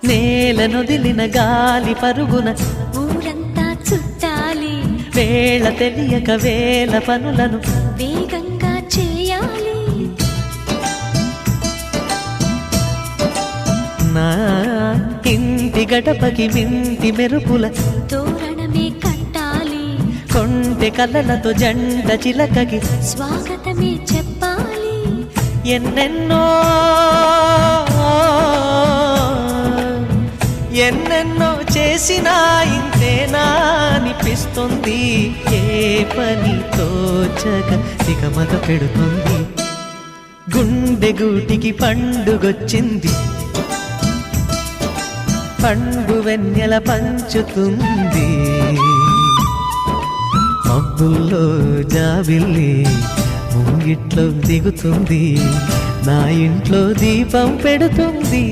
నేలనొదిలిన గాలి పరుగున ఊరంతా చుట్టాలి, వేళ తెలియక వేల పనులను వేగంగా చేయాలి. నా ఇంటి గడపకి వింటి మెరుపుల తోరణమే కట్టాలి, కొంటె కలలతో జంట చిలకకి స్వాగతమే చెప్పాలి. ఎన్నెన్నో ఎన్నెన్నో చేసినా ఇంతేనా అనిపిస్తుంది. ఏ పని తోచక దిగమగ పెడుతుంది. గుండె గూటికి పండుగొచ్చింది, పండు వెన్నెల పంచుతుంది. మబ్బుల్లో జాబిల్లి ముంగిట్లో దిగుతుంది, నా ఇంట్లో దీపం పెడుతుంది.